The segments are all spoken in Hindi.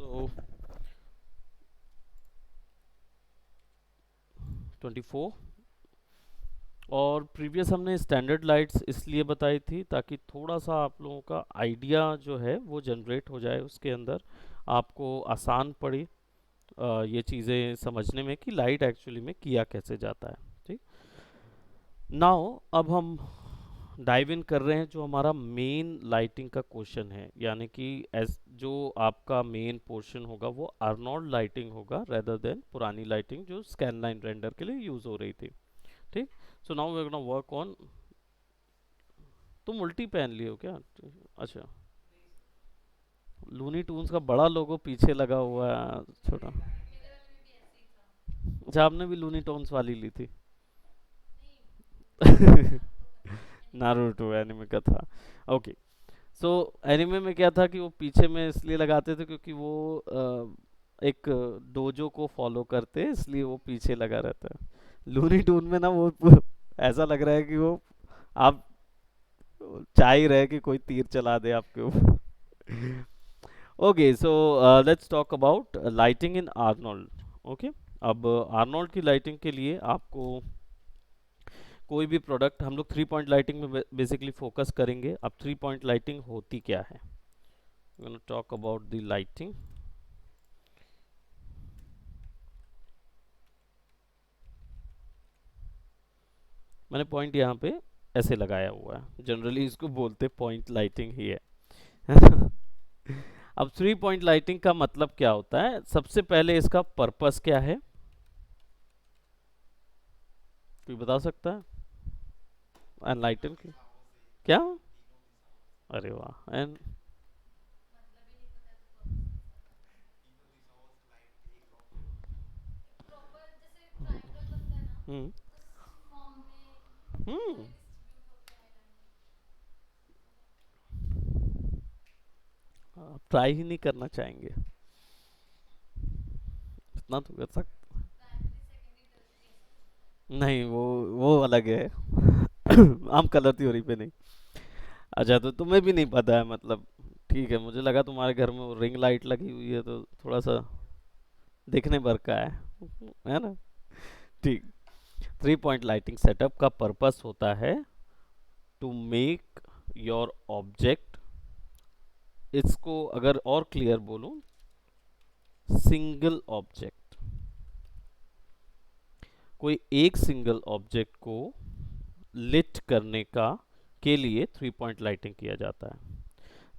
So 24। और प्रीवियस हमने स्टैंडर्ड लाइट्स इसलिए बताई थी ताकि थोड़ा सा आप लोगों का आइडिया जो है वो जनरेट हो जाए उसके अंदर, आपको आसान पड़े ये चीज़ें समझने में कि लाइट एक्चुअली में किया कैसे जाता है। ठीक। नाउ अब हम डाइव इन कर रहे हैं जो हमारा मेन लाइटिंग का क्वेश्चन है, यानी कि एस जो आपका मेन पोर्शन होगा वो आर्नोल्ड लाइटिंग होगा रेदर देन पुरानी लाइटिंग जो स्कैन लाइन रेंडर के लिए यूज हो रही थी। ठीक। So now we are gonna work on. तुम उल्टी पहन लिए हो क्या? अच्छा। लूनी टून्स का बड़ा लोगो पीछे लगा हुआ है, छोटा। अच्छा, आपने भी लूनी टोन्स वाली ली थी? नारुतो एनिमे का था। ओके। सो एनिमे में क्या था कि वो पीछे में इसलिए लगाते थे क्योंकि वो एक डोजो को फॉलो करते, इसलिए वो पीछे लगा रहता है। लूनी टून में ना वो ऐसा लग रहा है कि वो आप चाह ही रहे कि कोई तीर चला दे आपके ऊपर। Okay, so let's talk about lighting in Arnold. Okay. अब आर्नोल्ड की लाइटिंग के लिए आपको कोई भी प्रोडक्ट, हम लोग थ्री पॉइंट लाइटिंग में बेसिकली फोकस करेंगे। अब थ्री पॉइंट लाइटिंग होती क्या है? Talk about the lighting. मैंने पॉइंट यहाँ पे ऐसे लगाया हुआ है, जनरली इसको बोलते पॉइंट लाइटिंग ही है। अब थ्री पॉइंट लाइटिंग का मतलब क्या होता है? सबसे पहले इसका पर्पस क्या है, कोई बता सकता है? एनलाइटन की क्या? अरे वाह। एंड हम्म हम्म ट्राई ही नहीं करना चाहेंगे? इतना तो कर सकते। नहीं, वो अलग है। हम कलर थ्योरी पे नहीं। अच्छा, तो तुम्हें भी नहीं पता है मतलब? ठीक है, मुझे लगा तुम्हारे घर में वो रिंग लाइट लगी हुई है तो थोड़ा सा दिखने भर का है ना? ठीक। थ्री पॉइंट लाइटिंग सेटअप का पर्पस होता है टू मेक योर ऑब्जेक्ट, इसको अगर और क्लियर बोलूं, सिंगल ऑब्जेक्ट, कोई एक सिंगल ऑब्जेक्ट को लिट करने का के लिए थ्री पॉइंट लाइटिंग किया जाता है।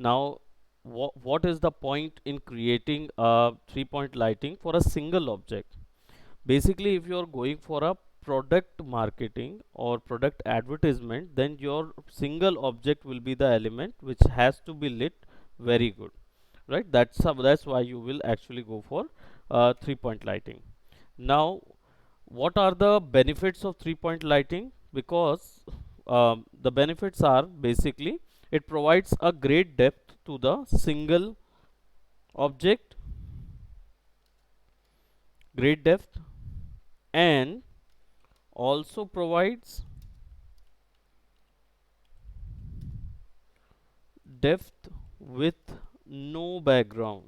Now what is the point in creating a three point lighting for a single object? Basically, if you are going for a product marketing or product advertisement, then your single object will be the element which has to be lit very good, right? That's why you will actually go for three point lighting. Now, what are the benefits of three point lighting? Because the benefits are basically it provides a great depth to the single object, great depth, and also provides depth with no background.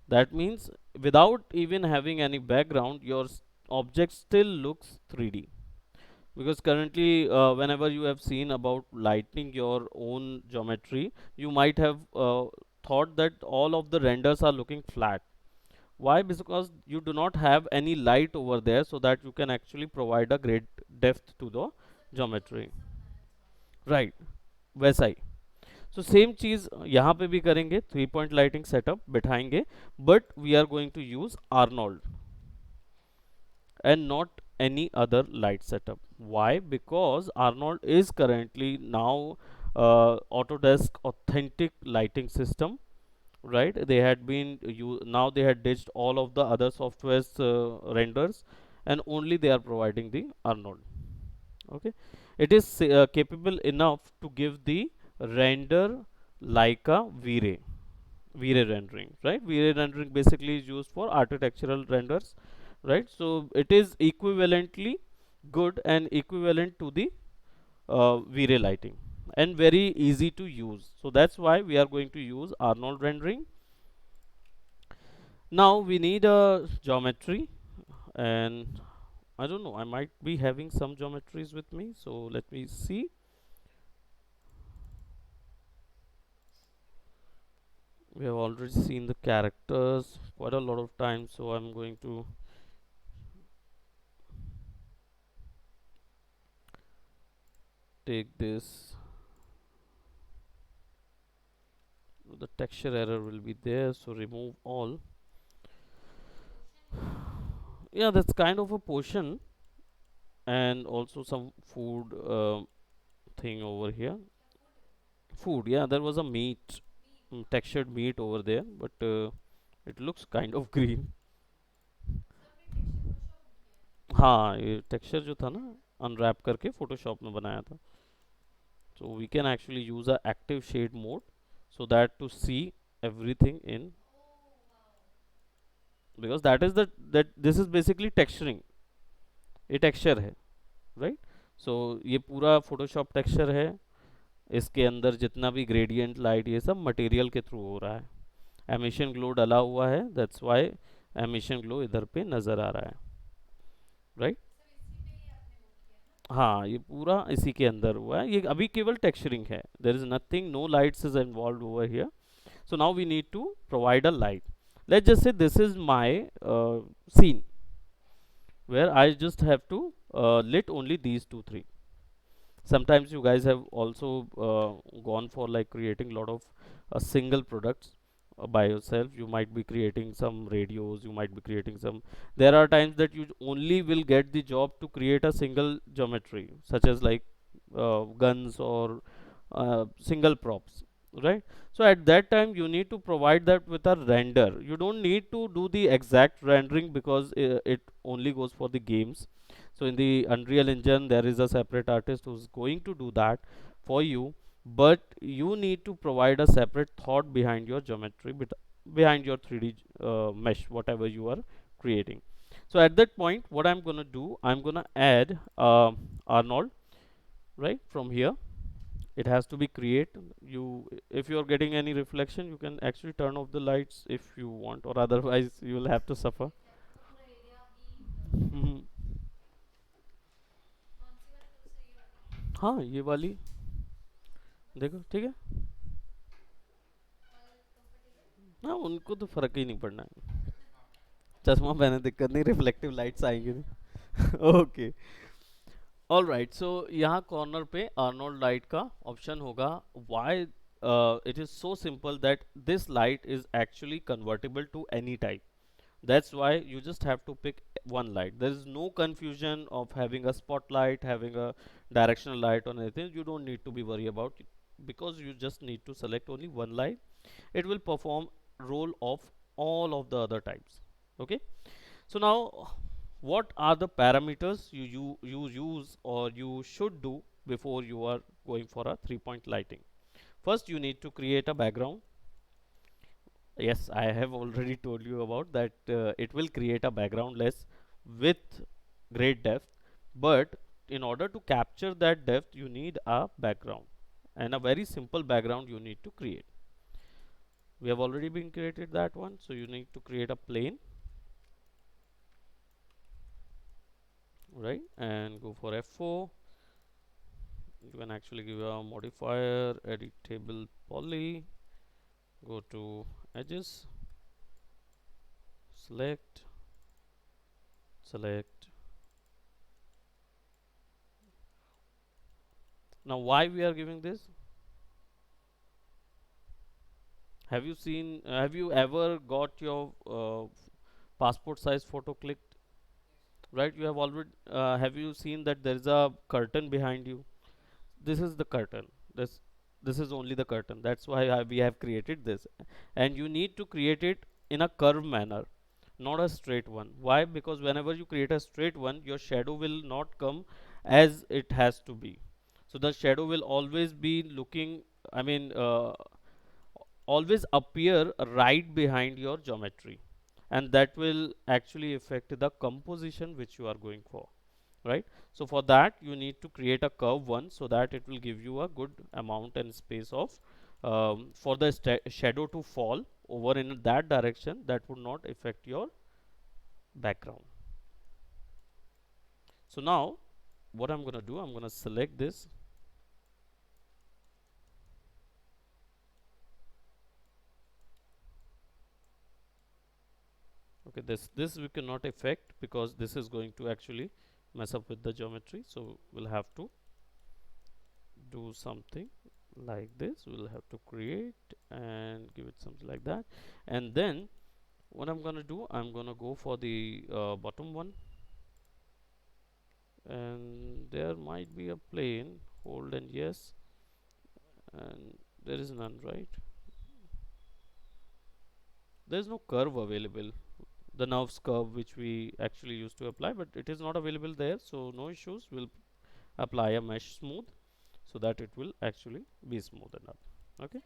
That means without even having any background, your object still looks 3D. Because currently, whenever you have seen about lighting your own geometry, you might have thought that all of the renders are looking flat. Why? Because you do not have any light over there so that you can actually provide a great depth to the geometry. Right, वैसा ही। सो सेम चीज यहाँ पे भी करेंगे, थ्री पॉइंट लाइटिंग सेटअप बिठाएंगे, but we are going to use Arnold and not any other light setup. Why? Because Arnold is currently now Autodesk authentic lighting system, right? They had been now they had ditched all of the other software's renders, and only they are providing the Arnold. Okay, it is capable enough to give the render like a V-Ray. V-Ray rendering, right? V-Ray rendering basically is used for architectural renders, right? So it is equivalently good and equivalent to the V-Ray lighting and very easy to use. So that's why we are going to use Arnold rendering. Now we need a geometry, and I don't know, I might be having some geometries with me, so let me see. We have already seen the characters quite a lot of times, so I'm going to take this. The texture error will be there, so remove all. Yeah, that's kind of a potion, and also some food thing over here. Food, yeah, there was a meat, textured meat over there, but it looks kind of green. हाँ, ये टेक्सचर जो था ना, अनरैप करके फोटोशॉप में बनाया था. So we can actually use a active shade mode, so that to see everything in, because that is the, that this is basically texturing. ये टेक्सचर है, राइट. सो ये पूरा फोटोशॉप टेक्सचर है. इसके अंदर जितना भी ग्रेडियंट लाइट ये सब मटेरियल के थ्रू हो रहा है. एमिशन ग्लो डला हुआ है, दैट्स वाई एमिशन ग्लो इधर पे नज़र आ रहा है, राइट. हाँ, ये पूरा इसी के अंदर हुआ है. ये अभी केवल टेक्सचरिंग है. There is nothing, no lights is involve over here. So now we need to provide a light. Let's just say this is my scene, where I just have to lit only these two three. Sometimes you guys have also gone for like creating a lot of single products by yourself. You might be creating some radios, you might be creating some. There are times that you only will get the job to create a single geometry, such as like guns or single props, right. So at that time you need to provide that with a render. You don't need to do the exact rendering, because it only goes for the games. So in the Unreal Engine there is a separate artist who's going to do that for you, but you need to provide a separate thought behind your geometry, behind your 3D mesh, whatever you are creating. So at that point, what I'm gonna do, I'm gonna add Arnold, right, from here. It has to be create. You, if you are getting any reflection, you can actually turn off the lights if you want, or otherwise you will have to suffer. Mhm. हाँ, ये वाली देखो, ठीक है. हाँ, उनको तो फर्क ही नहीं पड़ना है. चश्मा पहने दिक्कत नहीं, रिफ्लेक्टिव लाइट्स आएंगी नहीं. ओके. All right. सो यहाँ कॉर्नर पे आर्नोल्ड लाइट का ऑप्शन होगा. Why it is so simple that this light is actually convertible to any type. That's why you just have to pick one light. There is no confusion of having a spotlight, having a directional light or anything. You don't need to be worried about it, because you just need to select only one light. It will perform role of all of the other types. Okay. So now, what are the parameters you use or you should do before you are going for a 3 point lighting? First, you need to create a background. Yes, I have already told you about that. It will create a background less with great depth, but in order to capture that depth, you need a background, and a very simple background you need to create. We have already been created that one, so you need to create a plane, right, and go for F4. You can actually give a modifier, edit table poly, go to edges, select, select. Now, why we are giving this? Have you seen? Have you ever got your passport size photo clicked? Right? You have already. Have you seen that there is a curtain behind you? This is the curtain. This is only the curtain. That's why we have created this, and you need to create it in a curved manner, not a straight one. Why? Because whenever you create a straight one, your shadow will not come as it has to be. So the shadow will always be looking. I mean. Always appear right behind your geometry, and that will actually affect the composition which you are going for, right. So for that you need to create a curve one, so that it will give you a good amount and space of for the shadow to fall over in that direction, that would not affect your background. So now what I'm gonna do, I'm gonna select this. Okay, this we cannot affect because this is going to actually mess up with the geometry, so we'll have to do something like this. We'll have to create and give it something like that, and then what I'm gonna do, I'm gonna go for the bottom one, and there might be a plane, hold and yes, and there is none, right? There's no curve available, the nerves curve which we actually used to apply, but it is not available there, so no issues. We'll apply a mesh smooth so that it will actually be smoothened up. Okay.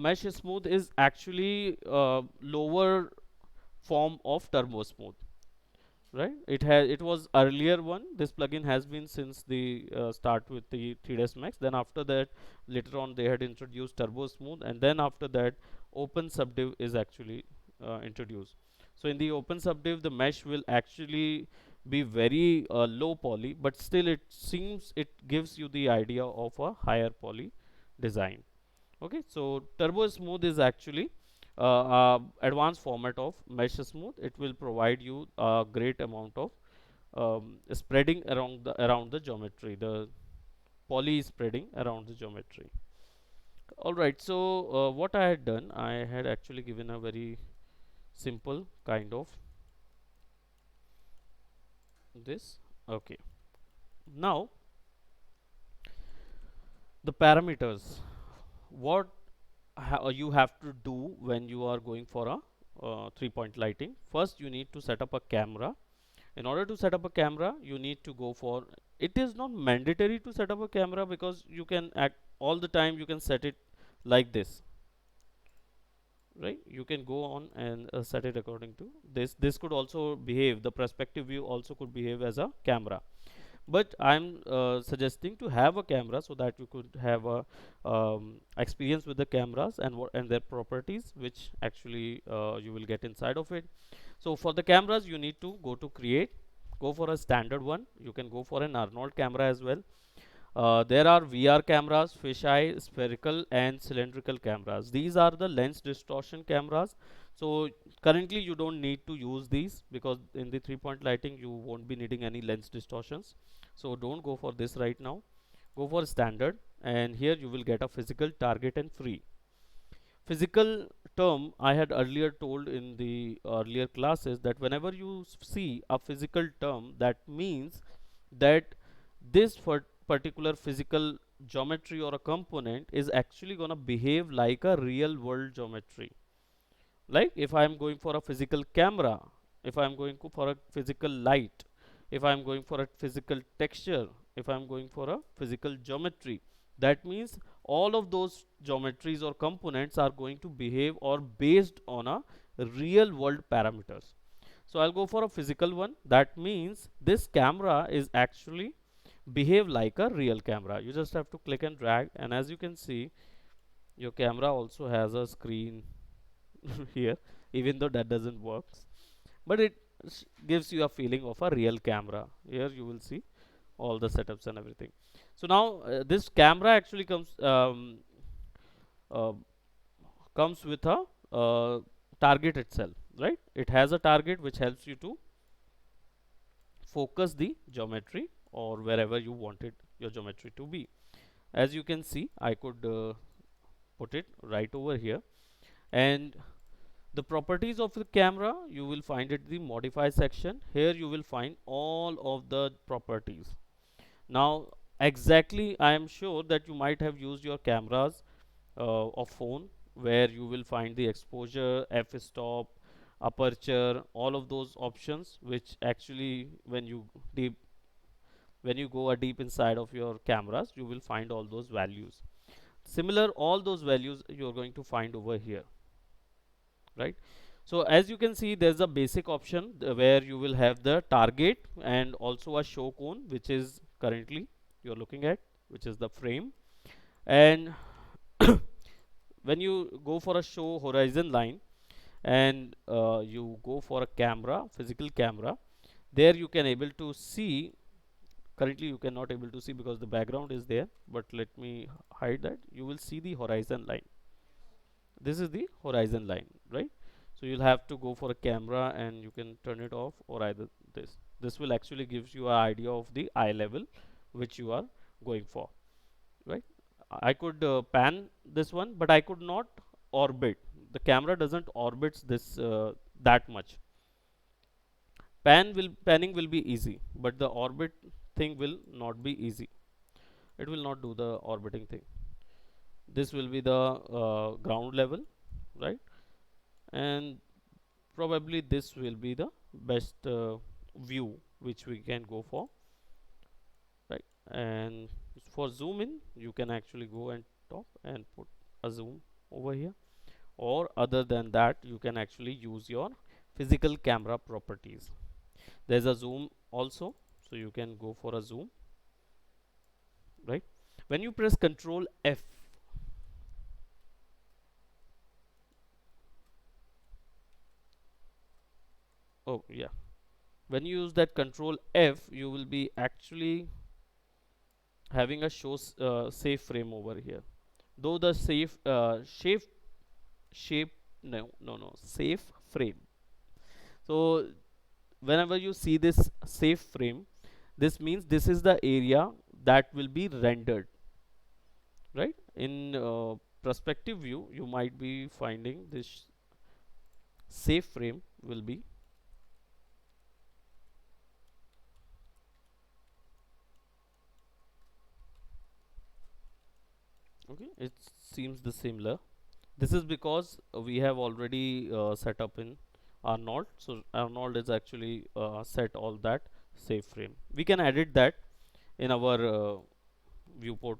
Mesh smooth is actually lower form of turbo smooth, right? It was earlier one. This plugin has been since the start with the 3ds Max. Then after that, later on they had introduced turbo smooth, and then after that, open subdiv is actually introduced. So in the open subdiv, the mesh will actually be very low poly, but still it seems it gives you the idea of a higher poly design. Okay, so turbo smooth is actually advanced format of mesh smooth. It will provide you a great amount of spreading around the geometry, the poly spreading around the geometry. All right, so what I had done, I had actually given a very simple kind of this. Okay, now the parameters, what you have to do when you are going for a 3-point lighting. First you need to set up a camera. In order to set up a camera, you need to go for, it is not mandatory to set up a camera, because you can act all the time, you can set it like this, right? You can go on and set it according to this could also behave, the perspective view also could behave as a camera, but I'm suggesting to have a camera so that you could have a experience with the cameras and what and their properties, which actually you will get inside of it. So for the cameras, you need to go to create, go for a standard one. You can go for an Arnold camera as well. There are VR cameras, fisheye, spherical, and cylindrical cameras. These are the lens distortion cameras. So currently you don't need to use these, because in the 3-point lighting you won't be needing any lens distortions. So don't go for this right now. Go for standard, and here you will get a physical, target, and free. Physical term, I had earlier told in the earlier classes that whenever you see a physical term, that means that this particular physical geometry or a component is actually going to behave like a real world geometry. Like if I am going for a physical camera, if I am going for a physical light, if I am going for a physical texture, if I am going for a physical geometry, that means all of those geometries or components are going to behave or based on a real world parameters. So I'll go for a physical one. That means this camera is actually behave like a real camera. You just have to click and drag, and as you can see, your camera also has a screen here, even though that doesn't work, but it gives you a feeling of a real camera. Here you will see all the setups and everything. So now this camera actually uh, comes with a target itself, right? It has a target which helps you to focus the geometry or wherever you wanted your geometry to be. As you can see, I could put it right over here, and the properties of the camera you will find it the modify section. Here you will find all of the properties. Now exactly, I am sure that you might have used your cameras of phone, where you will find the exposure, f-stop, aperture, all of those options, which actually when you go a deep inside of your cameras, you will find all those values. Similar, all those values you are going to find over here, right? So as you can see, there's a basic option where you will have the target and also a show cone, which is currently you're looking at, which is the frame. And when you go for a show horizon line, and you go for a camera, physical camera, there you can able to see. Currently you cannot able to see because the background is there, but let me hide that. You will see the horizon line. This is the horizon line, right? So you'll have to go for a camera and you can turn it off, or either this will actually gives you an idea of the eye level which you are going for, right? I could pan this one, but I could not orbit. The camera doesn't orbits this that much. Panning will be easy, but the orbit thing will not be easy. It will not do the orbiting thing. This will be the ground level, right? And probably this will be the best view which we can go for, right? And for zoom in, you can actually go and top and put a zoom over here, or other than that you can actually use your physical camera properties. There's a zoom also, so you can go for a zoom, right? When you press Control F, oh yeah, when you use that Control F, you will be actually having a safe frame over here. Though the safe shape, no, safe frame. So whenever you see this safe frame, this means this is the area that will be rendered, right? In perspective view, you might be finding this safe frame will be, okay, it seems the similar. This is because we have already set up in Arnold. So Arnold is actually set all that safe frame. We can edit that in our viewport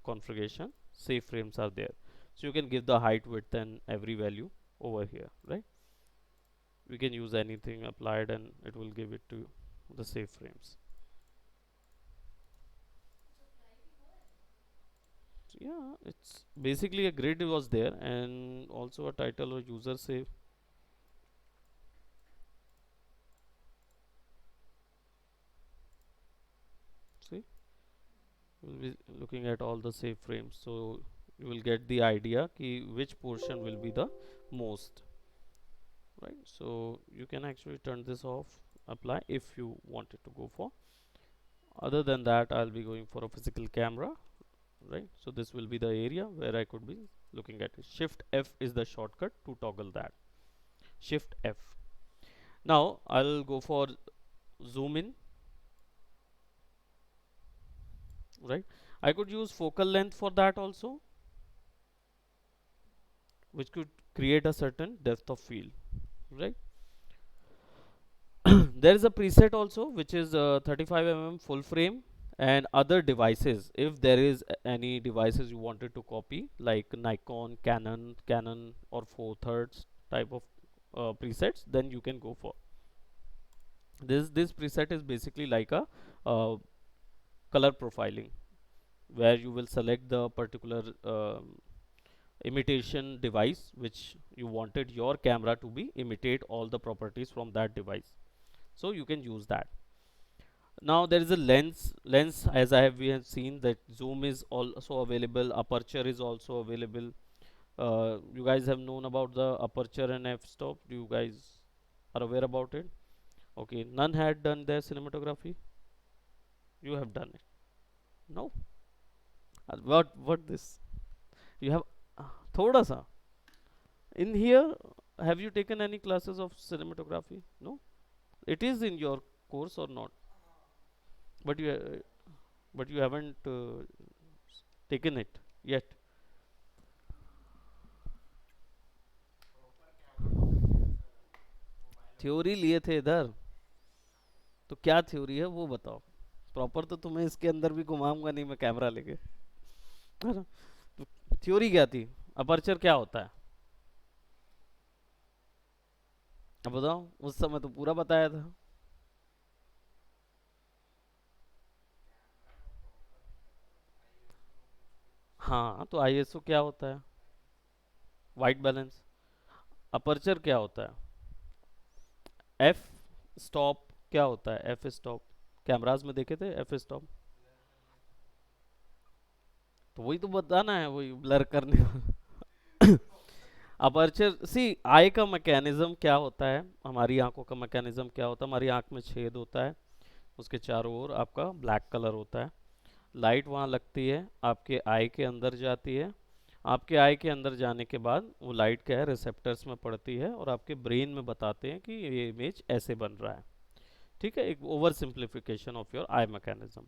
configuration. Safe frames are there. So you can give the height, width and every value over here, right? We can use anything applied and it will give it to the safe frames. So yeah, it's basically a grid was there and also a title or user save. See, we'll be looking at all the save frames, so you will get the idea ki which portion will be the most, right? So you can actually turn this off, apply if you wanted to go for. Other than that, I'll be going for a physical camera, right? So this will be the area where I could be looking at it. Shift F is the shortcut to toggle that. Shift F. Now I'll go for zoom in, right? I could use focal length for that also, which could create a certain depth of field, right? There is a preset also which is 35 full frame, and other devices, if there is any devices you wanted to copy like Nikon, Canon or 4/3 type of presets, then you can go for this preset is basically like a uh, color profiling, where you will select the particular imitation device which you wanted your camera to be imitate all the properties from that device, so you can use that. Now there is a lens, as we have seen that zoom is also available, aperture is also available. You guys have known about the aperture and f-stop. Do you guys are aware about it? Okay, none had done their cinematography. You have done it. No. What this? You have thoda sa. In here, have you taken any classes of cinematography? No. It is in your course or not? But you haven't taken it yet. Theory लिए थे इधर, तो क्या थ्योरी है वो बताओ। प्रॉपर तो तुम्हें इसके अंदर भी घुमाऊंगा नहीं मैं कैमरा लेके, है ना? तो थ्योरी क्या थी, अपर्चर क्या होता है, अब बताओ। उस समय तो पूरा बताया था। हाँ, तो आईएसओ क्या होता है? White balance. अपर्चर क्या होता है? एफ स्टॉप क्या होता है? एफ स्टॉप कैमराज में देखे थे एफ स्टॉप? तो वही तो बताना है, वही ब्लर करने अपर्चर सी आई का मैकेनिज्म क्या होता है, हमारी आंखों का मैकेनिज्म क्या होता है? हमारी आंख में छेद होता है, उसके चारों ओर आपका ब्लैक कलर होता है, लाइट वहाँ लगती है, आपके आई के अंदर जाती है, आपके आई के अंदर जाने के बाद वो लाइट क्या है, रिसेप्टर्स में पड़ती है और आपके ब्रेन में बताते हैं कि ये इमेज ऐसे बन रहा है। ठीक है, एक over simplification of your I mechanism.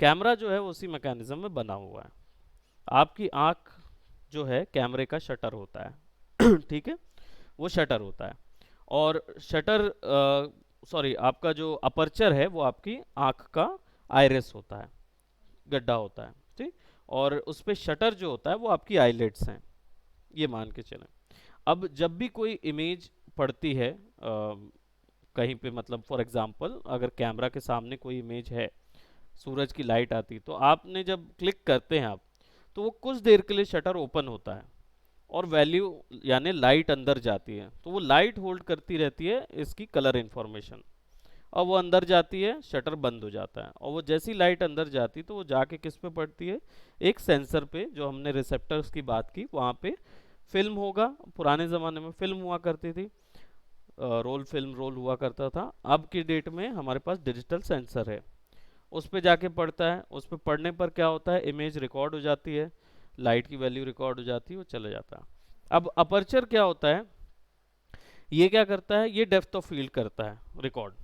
Camera जो है उसी मैकेनिज्म में बना हुआ है। आपकी आंख जो है कैमरे का शटर होता है ठीक है, वो शटर होता है। और शटर सॉरी, आपका जो अपर्चर है वो आपकी आंख का आइरिस होता है, गड्ढा होता है। ठीक, और उस पे शटर जो होता है वो आपकी आईलेट्स हैं, ये मान के चलें। अब जब भी कोई इमेज पड़ती है कहीं पे, मतलब फॉर एग्जांपल अगर कैमरा के सामने कोई इमेज है, सूरज की लाइट आती, तो आपने जब क्लिक करते हैं आप, तो वो कुछ देर के लिए शटर ओपन होता है और वैल्यू यानी लाइट अंदर जाती है, तो वो लाइट होल्ड करती रहती है इसकी कलर इंफॉर्मेशन, और वो अंदर जाती है, शटर बंद हो जाता है। और वो जैसी लाइट अंदर जाती तो वो जाके किस पे पड़ती है? एक सेंसर पे, जो हमने रिसेप्टर्स की बात की वहाँ पे फिल्म होगा। पुराने ज़माने में फिल्म हुआ करती थी, रोल फिल्म रोल हुआ करता था। अब की डेट में हमारे पास डिजिटल सेंसर है, उस पे जाके पड़ता है। उस पे पढ़ने पर क्या होता है? इमेज रिकॉर्ड हो जाती है, लाइट की वैल्यू रिकॉर्ड हो जाती है, वो चला जाता है। अब अपर्चर क्या होता है? ये क्या करता है? ये डेप्थ ऑफ फील्ड करता है रिकॉर्ड,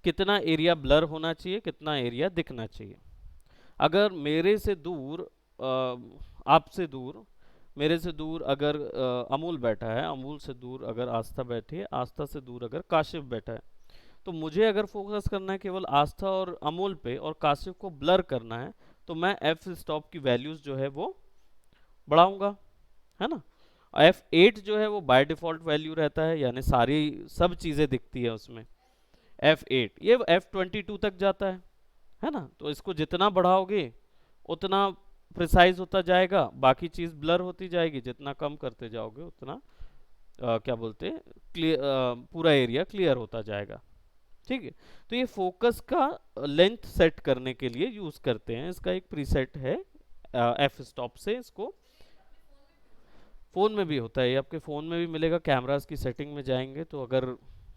कितना एरिया ब्लर होना चाहिए, कितना एरिया दिखना चाहिए। अगर मेरे से दूर आपसे दूर, मेरे से दूर अगर अमूल बैठा है, अमूल से दूर अगर आस्था बैठी है, आस्था से दूर अगर काशिफ बैठा है, तो मुझे अगर फोकस करना है केवल आस्था और अमूल पे और काशिफ को ब्लर करना है, तो मैं एफ स्टॉप की वैल्यूज जो है वो बढ़ाऊंगा, है ना। F8 जो है वो बाय डिफॉल्ट वैल्यू रहता है, यानी सारी सब चीज़ें दिखती है उसमें। F8 ये F22 तक जाता है ना। तो इसको जितना बढ़ाओगे उतना प्रिसाइज होता जाएगा, बाकी चीज़ ब्लर होती जाएगी, जितना कम करते जाओगे उतना क्या बोलते हैं, क्लियर, पूरा एरिया क्लियर होता जाएगा। ठीक है, तो ये फोकस का लेंथ सेट करने के लिए यूज करते हैं, इसका एक प्रीसेट है एफ स्टॉप से। इसको फ़ोन में भी होता है, ये आपके फ़ोन में भी मिलेगा, कैमरास की सेटिंग में जाएंगे तो अगर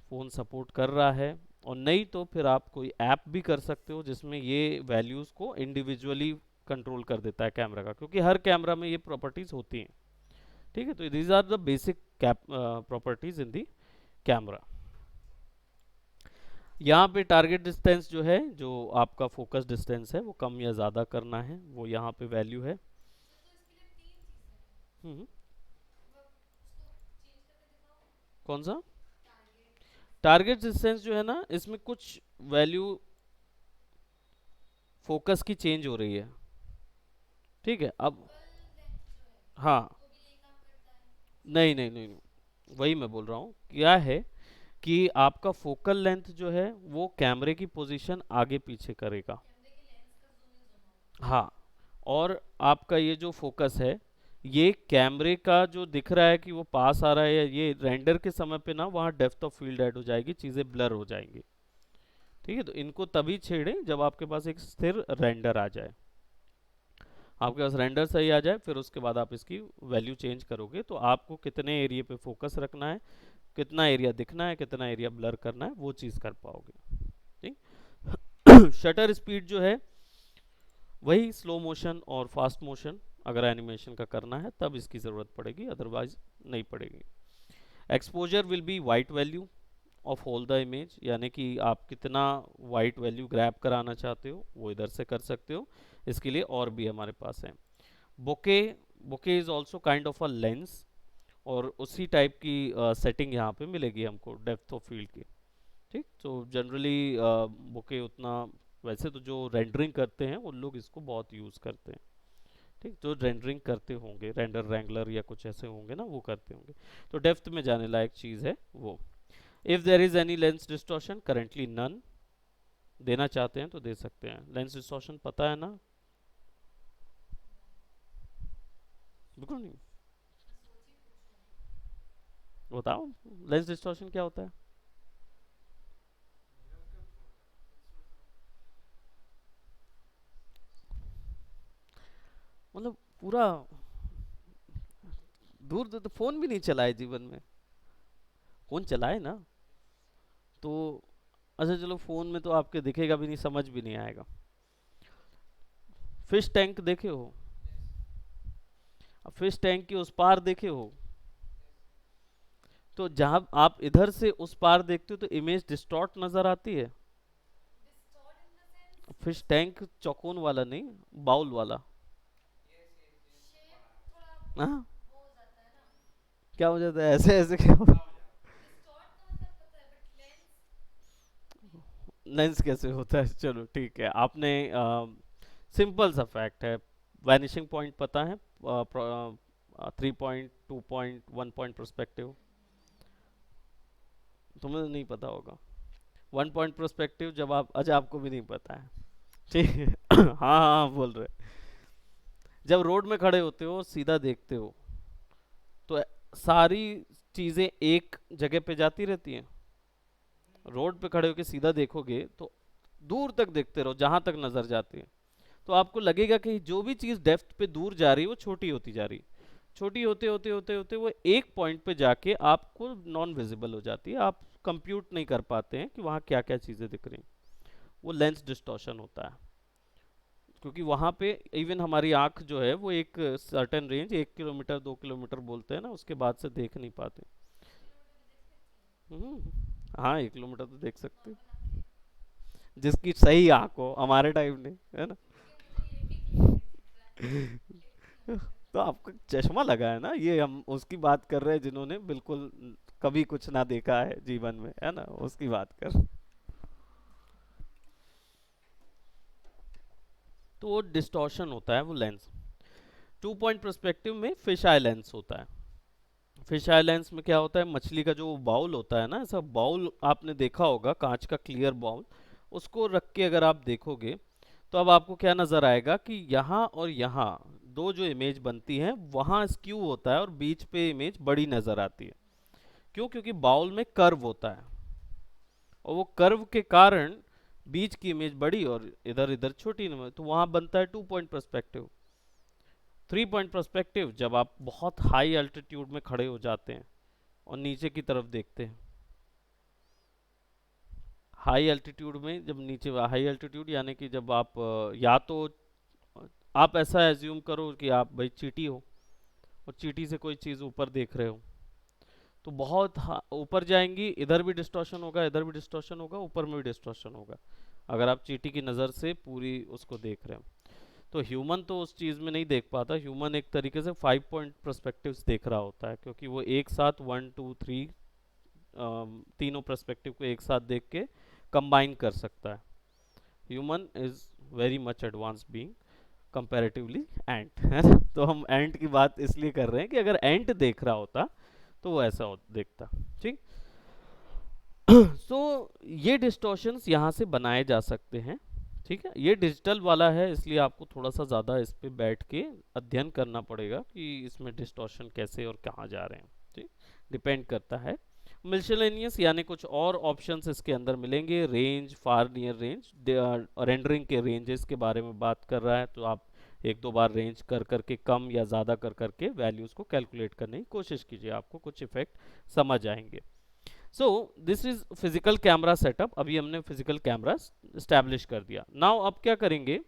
फ़ोन सपोर्ट कर रहा है, और नहीं तो फिर आप कोई ऐप भी कर सकते हो जिसमें ये वैल्यूज़ को इंडिविजुअली कंट्रोल कर देता है कैमरा का, क्योंकि हर कैमरा में ये प्रॉपर्टीज़ होती हैं। ठीक है, तो these are the basic properties in the camera. यहाँ पे टारगेट डिस्टेंस जो है, जो आपका फोकस डिस्टेंस है, वो कम या ज़्यादा करना है, वो यहाँ पे वैल्यू है। हम्म, कौन सा? टारगेट डिस्टेंस जो है ना, इसमें कुछ वैल्यू फोकस की चेंज हो रही है। ठीक है, अब हाँ, नहीं नहीं नहीं नहीं, वही मैं बोल रहा हूँ क्या है कि आपका फोकल लेंथ जो है वो कैमरे की पोजीशन आगे पीछे करेगा। हाँ, और आपका ये जो फोकस है, ये कैमरे का जो दिख रहा है कि वो पास आ रहा है, या ये रेंडर के समय पे ना वहाँ डेप्थ ऑफ फील्ड ऐड हो जाएगी, चीज़ें ब्लर हो जाएंगी। ठीक है, तो इनको तभी छेड़ें जब आपके पास एक स्थिर रेंडर आ जाए। आपके पास रेंडर सही आ जाए, फिर उसके बाद आप इसकी वैल्यू चेंज करोगे, तो आपको कितने एरिया पे फोकस रखना है, कितना एरिया दिखना है, कितना एरिया ब्लर करना है, वो चीज़ कर पाओगे। ठीक शटर स्पीड जो है वही स्लो मोशन और फास्ट मोशन, अगर एनिमेशन का करना है तब इसकी ज़रूरत पड़ेगी, अदरवाइज नहीं पड़ेगी। Exposure will be white value of whole the image, यानी कि आप कितना वाइट वैल्यू ग्रैब कराना चाहते हो वो इधर से कर सकते हो। इसके लिए और भी हमारे पास है bokeh. Bokeh is also kind of a lens, और उसी टाइप की सेटिंग यहाँ पे मिलेगी हमको डेप्थ ऑफ फील्ड की। ठीक, तो जनरली बोके उतना, वैसे तो जो रेंडरिंग करते हैं उन लोग इसको बहुत यूज़ करते हैं। ठीक, जो रेंडरिंग करते होंगे, रेंडर रैंगलर या कुछ ऐसे होंगे ना, वो करते होंगे। तो डेप्थ में जाने लायक चीज़ है वो। If there is any lens distortion, currently none, देना चाहते हैं तो दे सकते हैं। लेंस डिस्टॉर्शन पता है ना? बिल्कुल नहीं। बताओ लेंस डिस्टॉर्शन क्या होता है। मतलब पूरा दूर दूर तो फोन भी नहीं चलाए जीवन में। फोन चलाए ना तो अच्छा चलो फोन में तो आपके दिखेगा भी नहीं, समझ भी नहीं आएगा। फिश टैंक देखे हो? अब फिश टैंक के उस पार देखे हो? तो जहां आप इधर से उस पार देखते हो तो इमेज डिस्टॉर्ट नजर आती है। फिश टैंक चौकोन वाला नहीं, बाउल वाला। हाँ, क्या हो जाता है ऐसे ऐसे क्या हो? लेंस कैसे होता है, चलो ठीक है। आपने सिंपल सा फैक्ट है, वैनिशिंग पॉइंट पता है? 3 पॉइंट, 2 पॉइंट, 1 पॉइंट परस्पेक्टिव। तुम्हें तो नहीं पता होगा। 1 पॉइंट परस्पेक्टिव जब आप, अच्छा आपको भी नहीं पता है, ठीक है। हाँ हाँ हाँ, बोल रहे। जब रोड में खड़े होते हो सीधा देखते हो तो सारी चीजें एक जगह पे जाती रहती हैं। रोड पे खड़े होके सीधा देखोगे तो दूर तक देखते रहो जहां तक नजर जाती है, तो आपको लगेगा कि जो भी चीज डेप्थ पे दूर जा रही है वो छोटी होती जा रही है। छोटी होते होते होते होते वो एक पॉइंट पे जाके आपको नॉन विजिबल हो जाती है। आप कंप्यूट नहीं कर पाते हैं कि वहां क्या क्या चीजें दिख रही हैं। वो लेंस डिस्टॉर्शन होता है। क्योंकि वहां पे इवन हमारी आंख जो है वो एक सर्टेन रेंज, 1 किलोमीटर 2 किलोमीटर बोलते हैं ना, उसके बाद से देख नहीं पाते। हाँ 1 किलोमीटर तो देख सकते हैं। जिसकी सही आंख हो, हमारे टाइप नहीं है ना। तो आपका चश्मा लगा है ना, ये हम उसकी बात कर रहे हैं जिन्होंने बिल्कुल कभी कुछ ना देखा है जीवन में, है ना, उसकी बात कर। तो वो डिस्टॉर्शन होता है वो लेंस। 2 पॉइंट पर्सपेक्टिव में फिश आई लेंस होता है। फिश आई लेंस में क्या होता है, मछली का जो बाउल होता है ना, ऐसा बाउल आपने देखा होगा, कांच का क्लियर बाउल, उसको रख के अगर आप देखोगे तो अब आपको क्या नजर आएगा कि यहाँ और यहाँ दो जो इमेज बनती है वहाँ स्क्यू होता है और बीच पे इमेज बड़ी नजर आती है। क्यों? क्योंकि बाउल में कर्व होता है और वो कर्व के कारण बीच की इमेज बड़ी और इधर इधर छोटी इमेज, तो वहां बनता है 2 पॉइंट पर्सपेक्टिव। 3 पॉइंट पर्सपेक्टिव जब आप बहुत हाई अल्टीट्यूड में खड़े हो जाते हैं और नीचे की तरफ देखते हैं। हाई अल्टीट्यूड में जब नीचे, हाई अल्टीट्यूड यानी कि जब आप या तो आप ऐसा एज्यूम करो कि आप भाई चींटी हो और चींटी से कोई चीज़ ऊपर देख रहे हो, तो बहुत ऊपर जाएंगी, इधर भी डिस्टॉर्शन होगा, इधर भी डिस्टॉर्शन होगा, ऊपर में भी डिस्टॉर्शन होगा, अगर आप चींटी की नज़र से पूरी उसको देख रहे हो। तो ह्यूमन तो उस चीज़ में नहीं देख पाता। ह्यूमन एक तरीके से 5 पॉइंट परस्पेक्टिव्स देख रहा होता है, क्योंकि वो एक साथ 1 2 3 तीनों परस्पेक्टिव को एक साथ देख के कंबाइन कर सकता है। Human is very much advance being comparatively ant, है ना। तो हम एंट की बात इसलिए कर रहे हैं कि अगर एंट देख रहा होता तो वो ऐसा देखता। ठीक। सो ये डिस्टॉर्शंस यहाँ से बनाए जा सकते हैं। ठीक है, ये डिजिटल वाला है इसलिए आपको थोड़ा सा ज़्यादा इस पे बैठ के अध्ययन करना पड़ेगा कि इसमें डिस्टॉर्शन कैसे और कहाँ जा रहे हैं। ठीक, डिपेंड करता है। मिसलेनियस यानी कुछ और ऑप्शंस इसके अंदर मिलेंगे, रेंज, फार नियर रेंज, रेंडरिंग के रेंजेस के बारे में बात कर रहा है, तो आप एक दो बार रेंज कर करके कम या ज़्यादा कर करके वैल्यूज़ को कैलकुलेट करने की कोशिश कीजिए, आपको कुछ इफेक्ट समझ आएंगे। So this is physical camera setup. अभी हमने फिजिकल कैमरा स्टैब्लिश कर दिया। नाउ अब क्या करेंगे,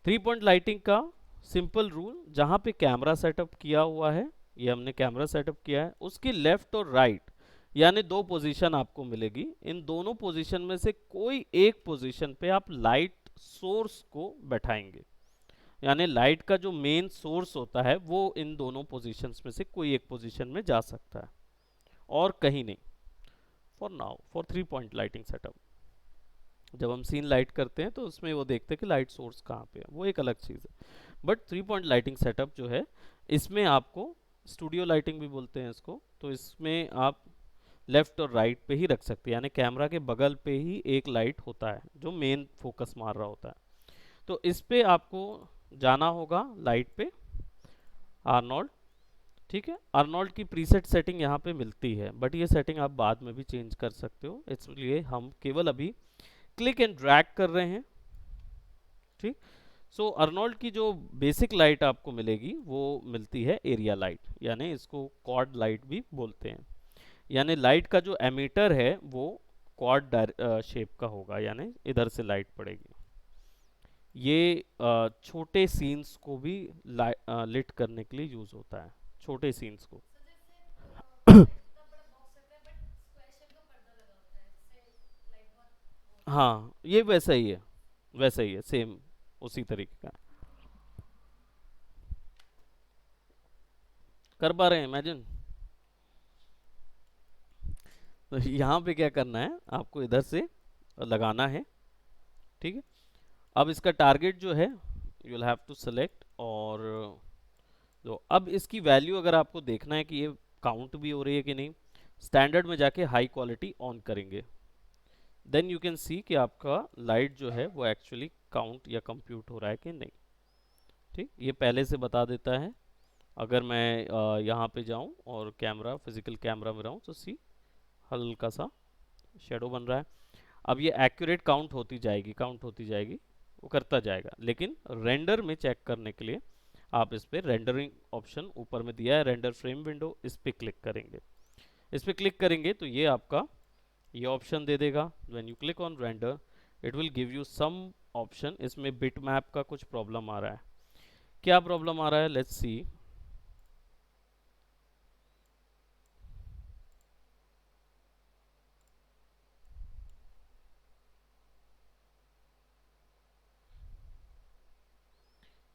3 पॉइंट लाइटिंग का सिंपल रूल, जहां पे कैमरा सेटअप किया हुआ है, ये हमने कैमरा सेटअप किया है, उसकी लेफ्ट और राइट यानी दो पोजीशन आपको मिलेगी। इन दोनों पोजीशन में से कोई एक पोजीशन पे आप लाइट सोर्स को बैठाएंगे, यानी लाइट का जो मेन सोर्स होता है वो इन दोनों पोजीशंस में से कोई एक पोजीशन में जा सकता है और कहीं नहीं। For now, for 3 point lighting setup, जब हम सीन लाइट करते हैं तो उसमें वो देखते हैं कि लाइट सोर्स कहाँ पे है, वो एक अलग चीज़ है। बट 3 पॉइंट लाइटिंग सेटअप जो है, इसमें आपको स्टूडियो लाइटिंग भी बोलते हैं इसको, तो इसमें आप लेफ्ट और राइट पे ही रख सकते हैं, यानी कैमरा के बगल पे ही एक लाइट होता है जो मेन फोकस मार रहा होता है। तो इस पे आपको जाना होगा लाइट पे, आर्नोल्ड, ठीक है, अर्नोल्ड की प्रीसेट सेटिंग यहाँ पे मिलती है, बट ये सेटिंग आप बाद में भी चेंज कर सकते हो, इसलिए हम केवल अभी क्लिक एंड ड्रैग कर रहे हैं। ठीक, सो अर्नोल्ड की जो बेसिक लाइट आपको मिलेगी वो मिलती है एरिया लाइट, यानी इसको क्वाड लाइट भी बोलते हैं। यानी लाइट का जो एमीटर है वो क्वाड शेप का होगा, यानी इधर से लाइट पड़ेगी। ये छोटे सीन्स को भी लिट करने के लिए यूज होता है, छोटे सीन्स को। हाँ, ये वैसा ही है, वैसा ही है, सेम उसी तरीके का। कर पा रहे हैं इमेजिन? तो यहाँ पे क्या करना है, आपको इधर से लगाना है। ठीक है, अब इसका टारगेट जो है you will have to select, और जो अब इसकी वैल्यू अगर आपको देखना है कि ये काउंट भी हो रही है कि नहीं, स्टैंडर्ड में जाके हाई क्वालिटी ऑन करेंगे, देन यू कैन सी कि आपका लाइट जो है वो एक्चुअली काउंट या कंप्यूट हो रहा है कि नहीं। ठीक, ये पहले से बता देता है। अगर मैं यहाँ पे जाऊँ और कैमरा, फिजिकल कैमरा में रहूँ, तो सी हल्का सा शेडो बन रहा है। अब ये एक्यूरेट काउंट होती जाएगी, काउंट होती जाएगी, वो करता जाएगा। लेकिन रेंडर में चेक करने के लिए आप इस पे रेंडरिंग ऑप्शन ऊपर में दिया है, रेंडर फ्रेम विंडो, इस पे क्लिक करेंगे। इस पे क्लिक करेंगे तो ये आपका ये ऑप्शन दे देगा। When you click on render it will give you some option. इसमें बिट मैप का कुछ प्रॉब्लम आ रहा है। क्या प्रॉब्लम आ रहा है, लेट्स सी।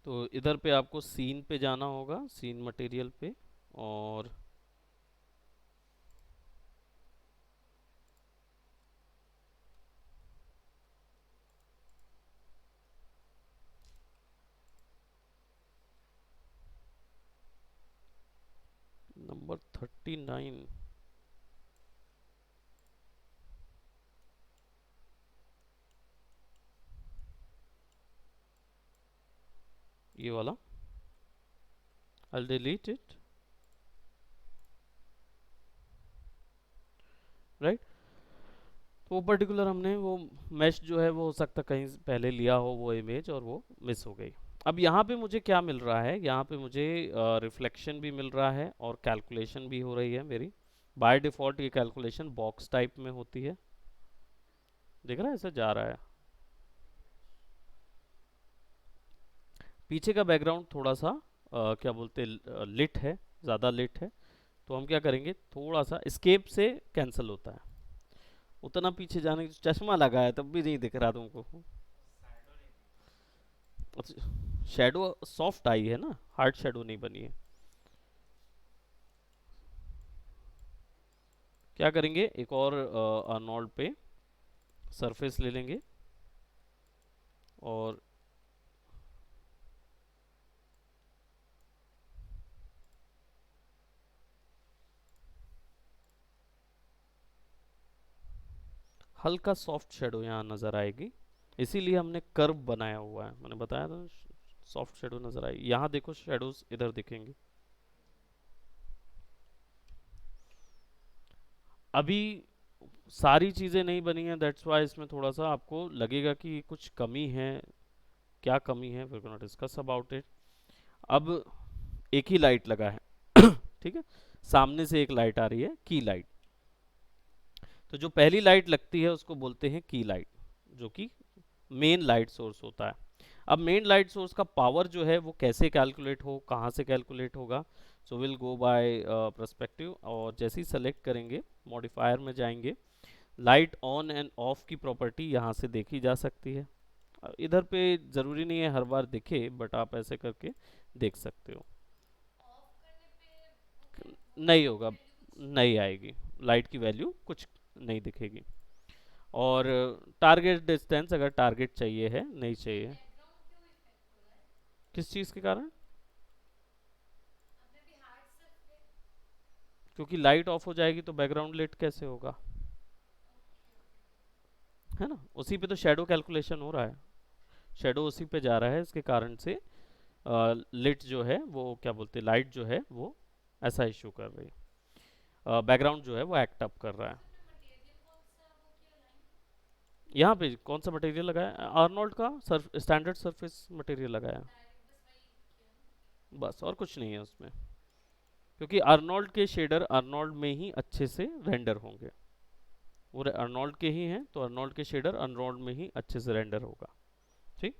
तो इधर पे आपको सीन पे जाना होगा, सीन मटेरियल पे, और नंबर 39, ये वाला, I'll delete it, राइट। तो वो पर्टिकुलर हमने वो मैश जो है वो हो सकता कहीं पहले लिया हो वो इमेज, और वो मिस हो गई। अब यहाँ पे मुझे क्या मिल रहा है, यहाँ पे मुझे रिफ्लेक्शन भी मिल रहा है और कैलकुलेशन भी हो रही है मेरी। बाय डिफ़ॉल्ट ये कैलकुलेशन बॉक्स टाइप में होती है, देख रहा है ऐसा जा रहा है। पीछे का बैकग्राउंड थोड़ा सा क्या बोलते हैं, लिट है, ज़्यादा लिट है। तो हम क्या करेंगे, थोड़ा सा स्केप से कैंसिल होता है। उतना पीछे जाने की, चश्मा लगा है तब भी नहीं दिख रहा तुमको। शेडो सॉफ्ट आई है ना, हार्ड शेडो नहीं बनी है। क्या करेंगे, एक और अर्नोल्ड पे सरफेस ले लेंगे, और हल्का सॉफ्ट शेडो यहाँ नज़र आएगी। इसीलिए हमने कर्व बनाया हुआ है, मैंने बताया था सॉफ्ट शेडो नज़र आएगी। यहाँ देखो शेडोज इधर दिखेंगे। अभी सारी चीज़ें नहीं बनी हैं, दैट्स वाई इसमें थोड़ा सा आपको लगेगा कि कुछ कमी है। क्या कमी है, we gonna discuss about it. अब एक ही लाइट लगा है ठीक है, सामने से एक लाइट आ रही है, की लाइट। तो जो पहली लाइट लगती है उसको बोलते हैं की लाइट, जो कि मेन लाइट सोर्स होता है। अब मेन लाइट सोर्स का पावर जो है वो कैसे कैलकुलेट हो, कहाँ से कैलकुलेट होगा, so will go by perspective. और जैसे ही सेलेक्ट करेंगे, मॉडिफायर में जाएंगे, लाइट ऑन एंड ऑफ की प्रॉपर्टी यहाँ से देखी जा सकती है। इधर पे ज़रूरी नहीं है हर बार दिखे, बट आप ऐसे करके देख सकते हो। नहीं होगा, नहीं आएगी, लाइट की वैल्यू कुछ नहीं दिखेगी। और टारगेट डिस्टेंस, अगर टारगेट चाहिए है, नहीं चाहिए, किस चीज़ के कारण, क्योंकि लाइट ऑफ हो जाएगी तो बैकग्राउंड लिट कैसे होगा, है ना। उसी पे तो शेडो कैलकुलेशन हो रहा है, शेडो उसी पे जा रहा है, इसके कारण से लिट जो है वो क्या बोलते हैं, लाइट जो है वो ऐसा इशू कर रही है, बैकग्राउंड जो है वो एक्ट अप कर रहा है। यहाँ पे कौन सा मटेरियल लगाया है? आर्नोल्ड का स्टैंडर्ड सरफेस मटेरियल लगाया है, बस और कुछ नहीं है उसमें, क्योंकि आर्नोल्ड के शेडर आर्नोल्ड में ही अच्छे से रेंडर होंगे, वो आर्नोल्ड के ही हैं, तो आर्नोल्ड के शेडर आर्नोल्ड में ही अच्छे से रेंडर होगा। ठीक।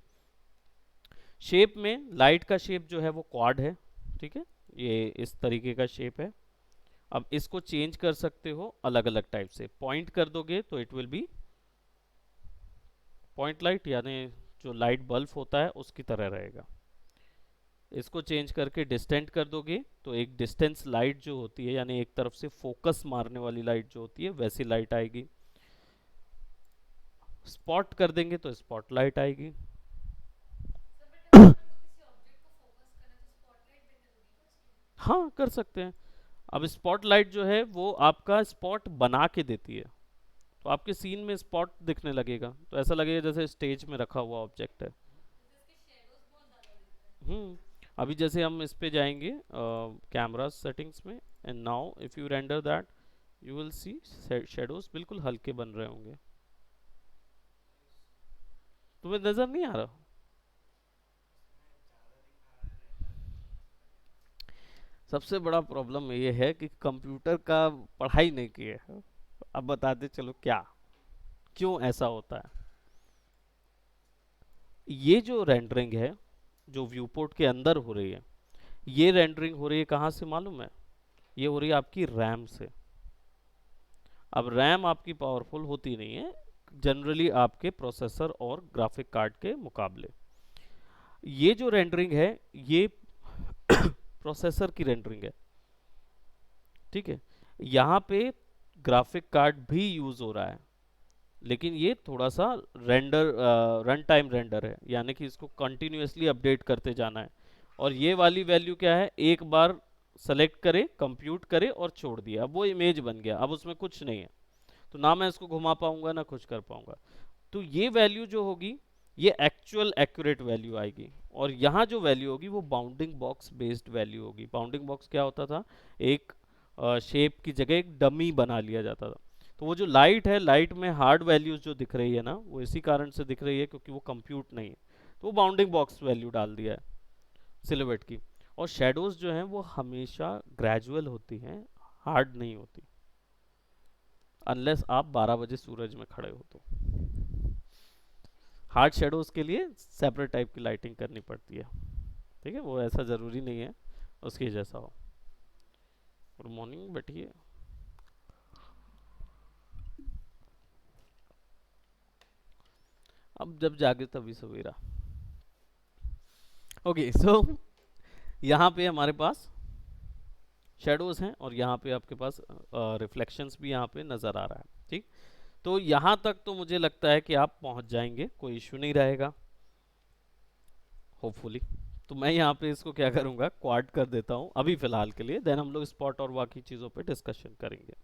शेप में लाइट का शेप जो है वो क्वाड है, ठीक है, ये इस तरीके का शेप है। अब इसको चेंज कर सकते हो अलग अलग टाइप से, पॉइंट कर दोगे तो it will be point light, यानी जो लाइट बल्ब होता है उसकी तरह रहेगा। इसको चेंज करके डिस्टेंट कर दोगे तो एक डिस्टेंस लाइट जो होती है, यानी एक तरफ से फोकस मारने वाली लाइट जो होती है वैसी लाइट आएगी। स्पॉट कर देंगे तो स्पॉट लाइट आएगी। हाँ, कर सकते हैं। अब स्पॉट लाइट जो है वो आपका स्पॉट बना के देती है, तो आपके सीन में स्पॉट दिखने लगेगा, तो ऐसा लगेगा जैसे स्टेज में रखा हुआ ऑब्जेक्ट है। हम्म। अभी जैसे हम इस पे जाएंगे कैमरा सेटिंग्स में, and now if you render that you will see shadows बिल्कुल हल्के बन रहे होंगे। तुम्हें नजर नहीं आ रहा? सबसे बड़ा प्रॉब्लम ये है कि कंप्यूटर का पढ़ाई नहीं की है। अब बताते चलो क्या, क्यों ऐसा होता है। ये जो रेंडरिंग है जो व्यू पोर्ट के अंदर हो रही है, ये रेंडरिंग हो रही है कहाँ से मालूम है? ये हो रही है आपकी रैम से। अब रैम आपकी पावरफुल होती नहीं है जनरली आपके प्रोसेसर और ग्राफिक कार्ड के मुकाबले। ये जो रेंडरिंग है ये प्रोसेसर की रेंडरिंग है, ठीक है। यहाँ पे ग्राफिक कार्ड भी यूज हो रहा है, लेकिन ये थोड़ा सा रेंडर रन टाइम रेंडर है, यानी कि इसको कंटिन्यूअसली अपडेट करते जाना है। और ये वाली वैल्यू क्या है, एक बार सेलेक्ट करे, कंप्यूट करे और छोड़ दिया, अब वो इमेज बन गया, अब उसमें कुछ नहीं है। तो ना मैं इसको घुमा पाऊंगा ना कुछ कर पाऊंगा। तो ये वैल्यू जो होगी ये एक्चुअल एक्यूरेट वैल्यू आएगी, और यहाँ जो वैल्यू होगी वो बाउंडिंग बॉक्स बेस्ड वैल्यू होगी। बाउंडिंग बॉक्स क्या होता था, एक शेप की जगह एक डमी बना लिया जाता था। तो वो जो लाइट है, लाइट में हार्ड वैल्यूज जो दिख रही है ना, वो इसी कारण से दिख रही है क्योंकि वो कंप्यूट नहीं है, तो वो बाउंडिंग बॉक्स वैल्यू डाल दिया है सिलुएट की। और शेडोज जो हैं वो हमेशा ग्रेजुअल होती हैं, हार्ड नहीं होती, अनलेस आप 12 बजे सूरज में खड़े हो तो। हार्ड शेडोज के लिए सेपरेट टाइप की लाइटिंग करनी पड़ती है, ठीक है, वो ऐसा ज़रूरी नहीं है उसके जैसा हो। गुड मॉर्निंग, बैठिए। अब जब जागे तभी सवेरा। ओके सो यहाँ पे हमारे पास शेडोज हैं और यहाँ पे आपके पास रिफ्लेक्शंस भी यहाँ पे नज़र आ रहा है, ठीक। तो यहाँ तक तो मुझे लगता है कि आप पहुँच जाएंगे, कोई इशू नहीं रहेगा होपफुली। तो मैं यहाँ पे इसको क्या करूँगा, क्वाड कर देता हूँ अभी फ़िलहाल के लिए, देन हम लोग स्पॉट और बाकी चीज़ों पे डिस्कशन करेंगे।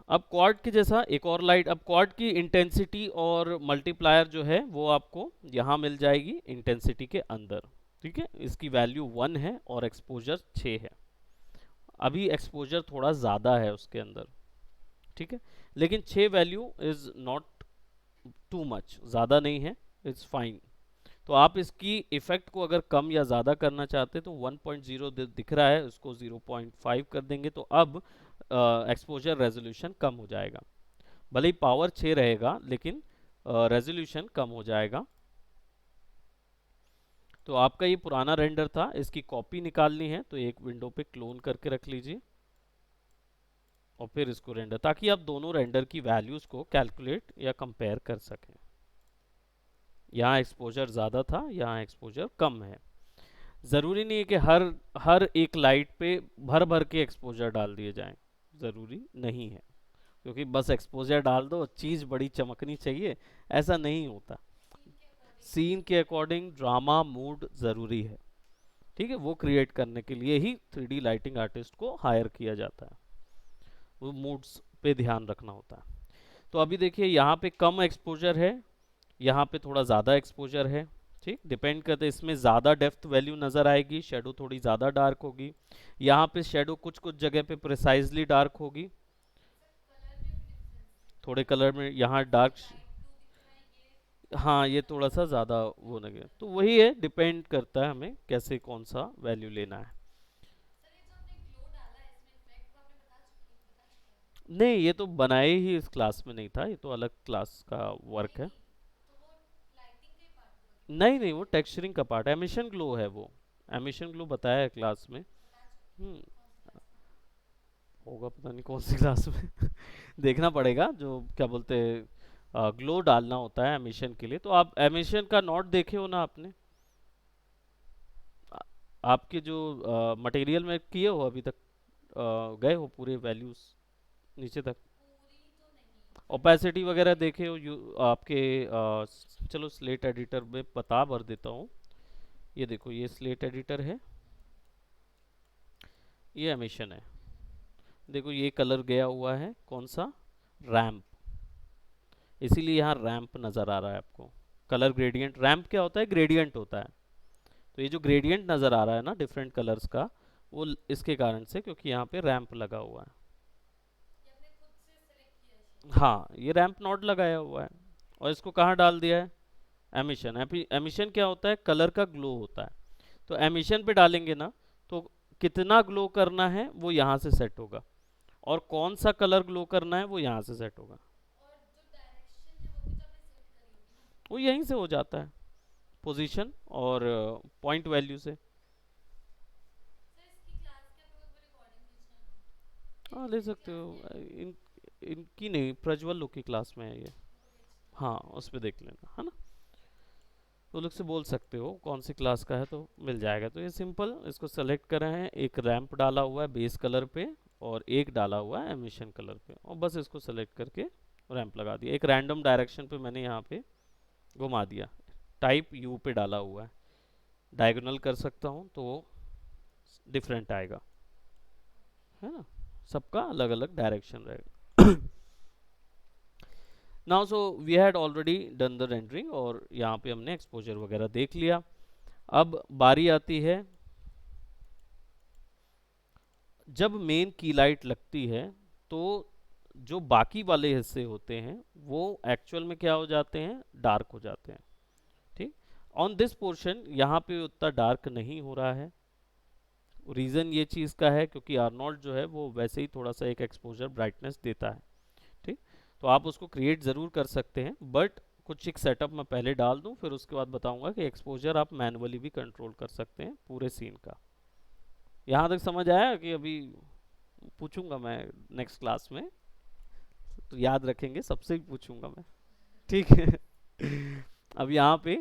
अब क्वाड की जैसा एक और लाइट, अब क्वाड की इंटेंसिटी और मल्टीप्लायर जो है वो आपको यहाँ मिल जाएगी इंटेंसिटी के अंदर, ठीक है। इसकी वैल्यू 1 है और एक्सपोजर 6 है। अभी एक्सपोजर थोड़ा ज़्यादा है उसके अंदर, ठीक है, लेकिन 6 value is not too much, ज़्यादा नहीं है, इट्स फाइन। तो आप इसकी इफेक्ट को अगर कम या ज़्यादा करना चाहते तो 1.0 दिख रहा है, उसको 0.5 कर देंगे तो अब एक्सपोजर रेजोल्यूशन कम हो जाएगा। भले ही पावर 6 रहेगा लेकिन रेजोल्यूशन कम हो जाएगा। तो आपका ये पुराना रेंडर था, इसकी कॉपी निकालनी है तो एक विंडो पे क्लोन करके रख लीजिए और फिर इसको रेंडर, ताकि आप दोनों रेंडर की वैल्यूज को कैलकुलेट या कंपेयर कर सकें। यहाँ एक्सपोजर ज़्यादा था, यहाँ एक्सपोजर कम है। ज़रूरी नहीं है कि हर हर एक लाइट पे भर भर के एक्सपोजर डाल दिए जाएं, ज़रूरी नहीं है, क्योंकि बस एक्सपोजर डाल दो, चीज़ बड़ी चमकनी चाहिए, ऐसा नहीं होता। सीन के अकॉर्डिंग ड्रामा मूड ज़रूरी है, ठीक है, वो क्रिएट करने के लिए ही 3D लाइटिंग आर्टिस्ट को हायर किया जाता है, वो मूड्स पे ध्यान रखना होता है। तो अभी देखिए यहाँ पे कम एक्सपोजर है, यहाँ पे थोड़ा ज़्यादा एक्सपोजर है, ठीक, डिपेंड करता है, इसमें ज़्यादा डेप्थ वैल्यू नज़र आएगी, शेडो थोड़ी ज़्यादा डार्क होगी। यहाँ पे शेडो कुछ कुछ जगह पे प्रिसाइजली डार्क होगी, थोड़े कलर में यहाँ डार्क। हाँ, ये थोड़ा सा ज़्यादा वो लगे, तो वही है, डिपेंड करता है हमें कैसे कौन सा वैल्यू लेना है। नहीं, ये तो बनाए ही इस क्लास में नहीं था, ये तो अलग क्लास का वर्क है। नहीं नहीं, वो टेक्सचरिंग का पार्ट है, एमिशन ग्लो है वो, एमिशन ग्लो बताया है क्लास में। हम्म, होगा पता नहीं कौन सी क्लास में देखना पड़ेगा, जो क्या बोलते हैं ग्लो डालना होता है एमिशन के लिए, तो आप एमिशन का नोट देखे हो ना आपने, आ- आपके जो मटेरियल में किए हो अभी तक, गए हो पूरे वैल्यूज नीचे तक, ओपेसिटी वगैरह देखे हो आपके चलो स्लेट एडिटर में बता भर देता हूँ। ये देखो, ये स्लेट एडिटर है, ये एमिशन है। देखो ये कलर गया हुआ है कौन सा, रैम्प, इसीलिए यहाँ रैम्प नज़र आ रहा है आपको। कलर ग्रेडियंट, रैम्प क्या होता है, ग्रेडियंट होता है। तो ये जो ग्रेडियंट नज़र आ रहा है ना डिफरेंट कलर्स का, वो इसके कारण से, क्योंकि यहाँ पे रैम्प लगा हुआ है। हाँ, ये रैम्प नॉट लगाया हुआ है, और इसको कहाँ डाल दिया है, एमिशन। एमिशन क्या होता है, कलर का ग्लो होता है। तो एमिशन पे डालेंगे ना, तो कितना ग्लो करना है वो यहाँ से सेट होगा, और कौन सा कलर ग्लो करना है वो यहाँ से सेट होगा। वो यहीं से हो जाता है, पोजीशन और पॉइंट वैल्यू से। हाँ, ले सकते हो, इनकी नहीं, प्रज्वल लोग की क्लास में है ये। हाँ, उस पर देख लेना, है ना, वो लोग से बोल सकते हो कौन सी क्लास का है, तो मिल जाएगा। तो ये सिंपल, इसको सेलेक्ट कर रहे हैं, एक रैंप डाला हुआ है बेस कलर पे, और एक डाला हुआ है एमिशन कलर पे, और बस इसको सेलेक्ट करके रैंप लगा दिया। एक रैंडम डायरेक्शन पे मैंने यहाँ पे घुमा दिया, टाइप यू पे डाला हुआ है, डायगोनल कर सकता हूँ तो वो डिफरेंट आएगा, है ना, सबका अलग अलग डायरेक्शन रहेगा। Now so we had already done the rendering, और यहाँ पे हमने एक्सपोजर वगैरह देख लिया। अब बारी आती है, जब मेन की लाइट लगती है, तो जो बाकी वाले हिस्से होते हैं वो एक्चुअल में क्या हो जाते हैं, डार्क हो जाते हैं। ठीक, ऑन दिस पोर्शन यहाँ पे उतना डार्क नहीं हो रहा है। रीज़न ये चीज़ का है क्योंकि आर्नोल्ड जो है वो वैसे ही थोड़ा सा एक एक्सपोजर ब्राइटनेस देता है। ठीक, तो आप उसको क्रिएट ज़रूर कर सकते हैं, बट कुछ एक सेटअप मैं पहले डाल दूं, फिर उसके बाद बताऊंगा कि एक्सपोजर आप मैनुअली भी कंट्रोल कर सकते हैं पूरे सीन का। यहाँ तक समझ आया कि अभी पूछूंगा मैं नेक्स्ट क्लास में, तो याद रखेंगे, सबसे भी पूछूंगा मैं, ठीक है। अब यहाँ पे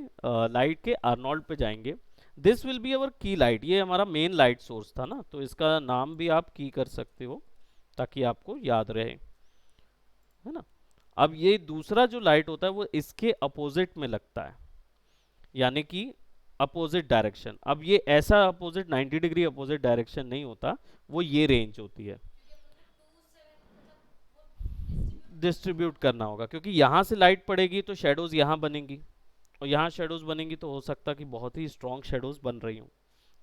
लाइट के आर्नोल्ड पे जाएंगे। दिस विल बी अवर की लाइट, ये हमारा मेन लाइट सोर्स था ना, तो इसका नाम भी आप की कर सकते हो ताकि आपको याद रहे, है ना। अब ये दूसरा जो लाइट होता है वो इसके अपोजिट में लगता है, यानी कि अपोजिट डायरेक्शन। अब ये ऐसा अपोजिट 90 डिग्री अपोजिट डायरेक्शन नहीं होता, वो ये रेंज होती है, डिस्ट्रीब्यूट करना होगा, क्योंकि यहाँ से लाइट पड़ेगी तो शेडोज यहाँ बनेंगी, और यहाँ शेडोज बनेंगी तो हो सकता है कि बहुत ही स्ट्रॉन्ग शेडोज बन रही हूँ।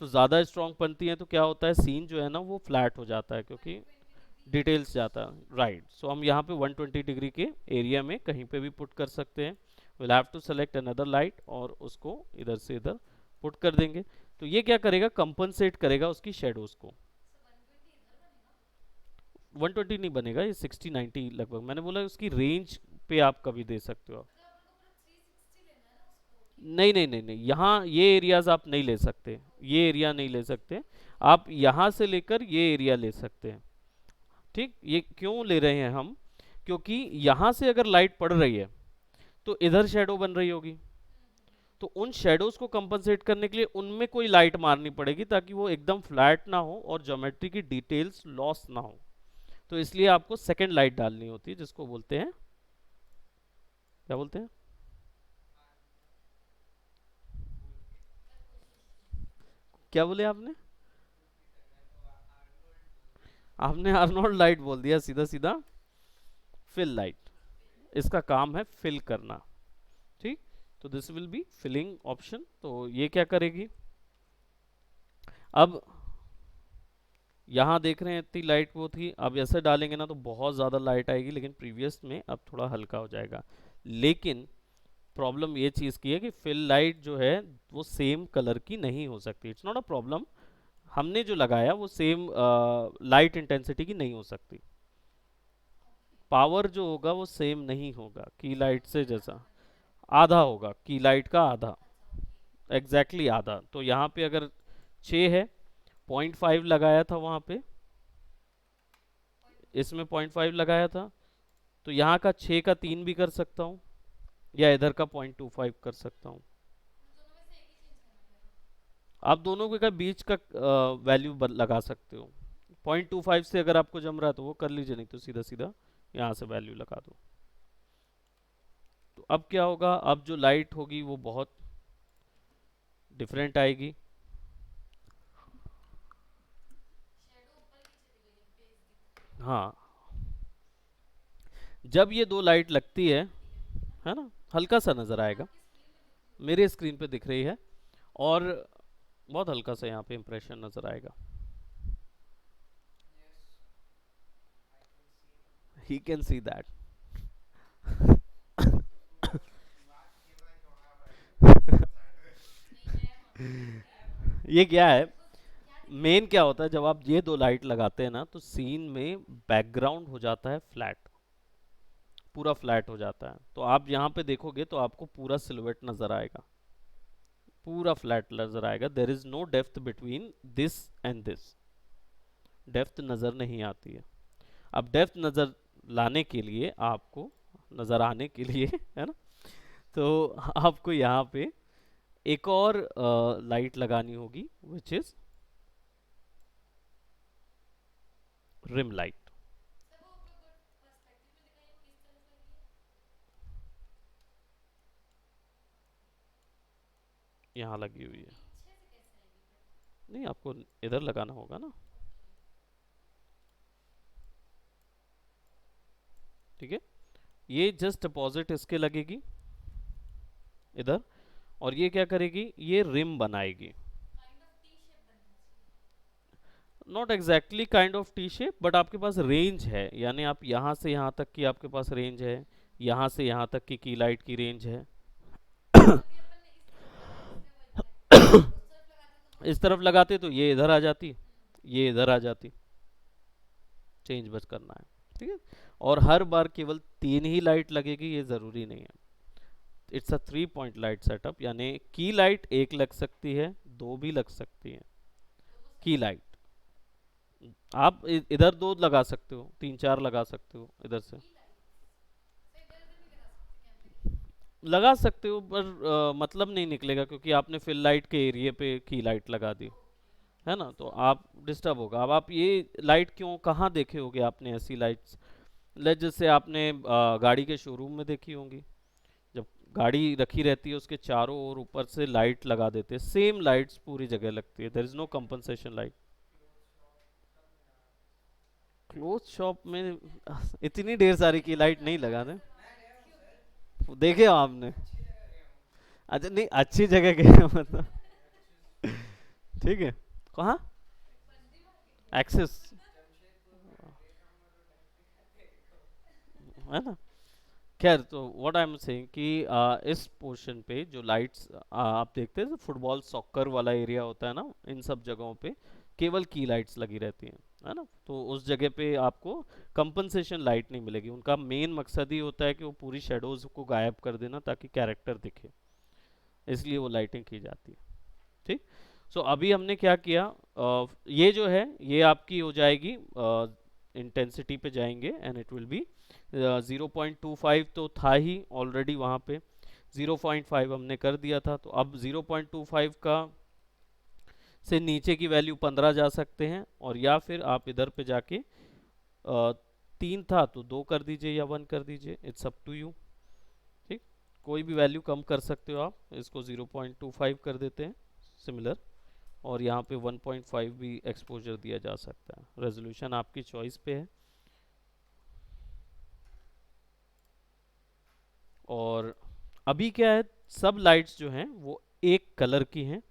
तो ज़्यादा स्ट्रॉन्ग बनती हैं तो क्या होता है, सीन जो है ना वो फ्लैट हो जाता है, क्योंकि डिटेल्स जाता है, राइट। सो हम यहाँ पे 120 डिग्री के एरिया में कहीं पे भी पुट कर सकते हैं। Will have to select another light और उसको इधर से इधर पुट कर देंगे, तो ये क्या करेगा, कंपनसेट करेगा उसकी शेडोज को। 120 नहीं बनेगा, ये 60-90 लगभग, मैंने बोला उसकी रेंज पे आप कभी दे सकते हो। नहीं नहीं नहीं नहीं, यहाँ ये एरियाज आप नहीं ले सकते, ये एरिया नहीं ले सकते, आप यहाँ से लेकर ये एरिया ले सकते हैं। ठीक, ये क्यों ले रहे हैं हम, क्योंकि यहाँ से अगर लाइट पड़ रही है तो इधर शेडो बन रही होगी, तो उन शेडोज को कंपनसेट करने के लिए उनमें कोई लाइट मारनी पड़ेगी ताकि वो एकदम फ्लैट ना हो और ज्योमेट्री की डिटेल्स लॉस ना हो। तो इसलिए आपको सेकेंड लाइट डालनी होती है, जिसको बोलते हैं, क्या बोलते हैं, क्या बोले आपने, आपने आर्नोल्ड लाइट बोल दिया सीधा सीधा, फिल लाइट, इसका काम है फिल करना। ठीक, तो this will be filling option. तो ये क्या करेगी, अब यहाँ देख रहे हैं इतनी लाइट वो थी, अब ऐसे डालेंगे ना तो बहुत ज़्यादा लाइट आएगी, लेकिन प्रीवियस में अब थोड़ा हल्का हो जाएगा। लेकिन प्रॉब्लम ये चीज़ की है कि फिल लाइट जो है वो सेम कलर की नहीं हो सकती। इट्स नॉट अ प्रॉब्लम, हमने जो लगाया वो सेम लाइट इंटेंसिटी की नहीं हो सकती। पावर जो होगा वो सेम नहीं होगा की लाइट से, जैसा आधा होगा की लाइट का आधा, एग्जैक्टली आधा। तो यहाँ पे अगर 6 है, 0.5 लगाया था वहाँ पे, इसमें 0.5 लगाया था, तो यहाँ का 6 का 3 भी कर सकता हूँ, या इधर का 0.25 कर सकता हूँ। आप दोनों के का बीच का वैल्यू लगा सकते हो। 0.25 से अगर आपको जम रहा है तो वो कर लीजिए, नहीं तो सीधा सीधा यहाँ से वैल्यू लगा दो। तो अब क्या होगा, अब जो लाइट होगी वो बहुत डिफरेंट आएगी। हाँ, जब ये दो लाइट लगती है ना, हल्का सा नजर आएगा। मेरे स्क्रीन पे दिख रही है, और बहुत हल्का सा यहाँ पे इंप्रेशन नजर आएगा। He can see that. ये क्या है, मेन क्या होता है जब आप ये दो लाइट लगाते हैं ना, तो सीन में बैकग्राउंड हो जाता है फ्लैट, पूरा फ्लैट हो जाता है। तो आप यहाँ पे देखोगे तो आपको पूरा सिलुएट नजर आएगा, पूरा फ्लैट नजर आएगा। There is no depth between this and this, depth नजर नहीं आती है। अब डेप्थ नजर लाने के लिए आपको, नजर आने के लिए है ना, तो आपको यहाँ पे एक और लाइट लगानी होगी, विच इज रिम लाइट। यहाँ लगी हुई है, नहीं आपको इधर लगाना होगा ना, ठीक है। ये जस्ट अपोजिट इसके लगेगी इधर, और ये क्या करेगी, ये रिम बनाएगी। Not exactly kind of T shape, but आपके पास रेंज है, यानी आप यहाँ से यहाँ तक की आपके पास रेंज है, यहाँ से यहाँ तक की लाइट की रेंज है। इस तरफ लगाते तो ये इधर आ जाती, ये इधर आ जाती, चेंज बस करना है, ठीक है। और हर बार केवल 3 ही लाइट लगेगी ये जरूरी नहीं है। It's a 3 point light setup, यानी की लाइट एक लग सकती है, दो भी लग सकती है की लाइट। आप इधर दो लगा सकते हो, तीन चार लगा सकते हो इधर से, लगा सकते हो, पर मतलब नहीं निकलेगा, क्योंकि आपने फिल लाइट के एरिया पे की लाइट लगा दी है ना, तो आप डिस्टर्ब होगा। अब आप ये लाइट क्यों, कहाँ देखे होगे आपने ऐसी लाइट्स, जैसे आपने गाड़ी के शोरूम में देखी होंगी, जब गाड़ी रखी रहती है उसके चारों ओर ऊपर से लाइट लगा देते हैं, सेम लाइट्स पूरी जगह लगती है, there is no compensation light. Cloth shop में इतनी ढेर सारी की लाइट नहीं लगा दे, देखे हो आपने? अच्छा, नहीं अच्छी जगह गए हो मतलब, ठीक है। कहाँ? एक्सेस, है ना। खैर, तो व्हाट आई एम सेइंग कि इस पोर्शन पे जो लाइट्स आप देखते हैं, फुटबॉल सॉकर वाला एरिया होता है ना, इन सब जगहों पे केवल की लाइट्स लगी रहती हैं, है ना। तो उस जगह पे आपको कंपनसेशन लाइट नहीं मिलेगी। उनका मेन मकसद ही होता है कि वो पूरी शेडोज को गायब कर देना ताकि कैरेक्टर दिखे, इसलिए वो लाइटिंग की जाती है, ठीक। सो अभी हमने क्या किया, ये जो है ये आपकी हो जाएगी, इंटेंसिटी पे जाएंगे एंड इट विल बी 0.25 तो था ही ऑलरेडी वहाँ पे, 0.5 हमने कर दिया था, तो अब 0.25 का से नीचे की वैल्यू 15 जा सकते हैं, और या फिर आप इधर पे जाके 3 था तो 2 कर दीजिए या 1 कर दीजिए, इट्स अप टू यू, ठीक। कोई भी वैल्यू कम कर सकते हो आप, इसको 0.25 कर देते हैं सिमिलर, और यहाँ पे 1.5 भी एक्सपोजर दिया जा सकता है, रेजोल्यूशन आपकी चॉइस पे है। और अभी क्या है, सब लाइट्स जो हैं वो एक कलर की हैं,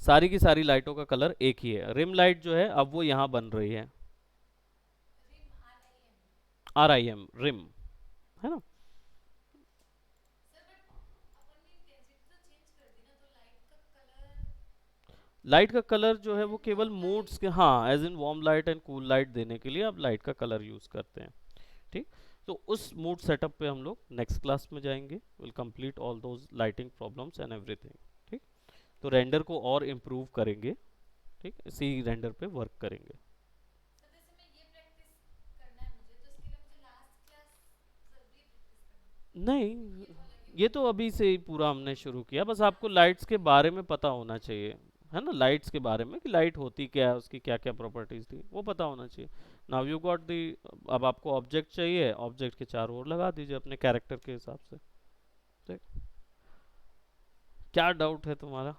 सारी की सारी लाइटों का कलर एक ही है। रिम लाइट जो है अब वो यहाँ बन रही है, RIM, रिम, है ना। लाइट का कलर जो है वो केवल मूड्स के, हाँ, as in warm light and cool light देने के लिए आप लाइट का कलर यूज करते हैं। ठीक, तो उस मूड सेटअप पे हम लोग नेक्स्ट क्लास में जाएंगे, will complete all those lighting problems and everything. ठीक, तो रेंडर को और इम्प्रूव करेंगे। ठीक, इसी रेंडर पे वर्क करेंगे। नहीं, ये तो अभी से ही पूरा हमने शुरू किया, बस आपको लाइट्स के बारे में पता होना चाहिए, है ना, लाइट्स के बारे में कि लाइट होती क्या है, उसकी क्या क्या प्रॉपर्टीज थी वो पता होना चाहिए। Now you got the. अब आपको ऑब्जेक्ट चाहिए, ऑब्जेक्ट के चारों ओर लगा दीजिए अपने कैरेक्टर के हिसाब से। ठीक, क्या डाउट है तुम्हारा?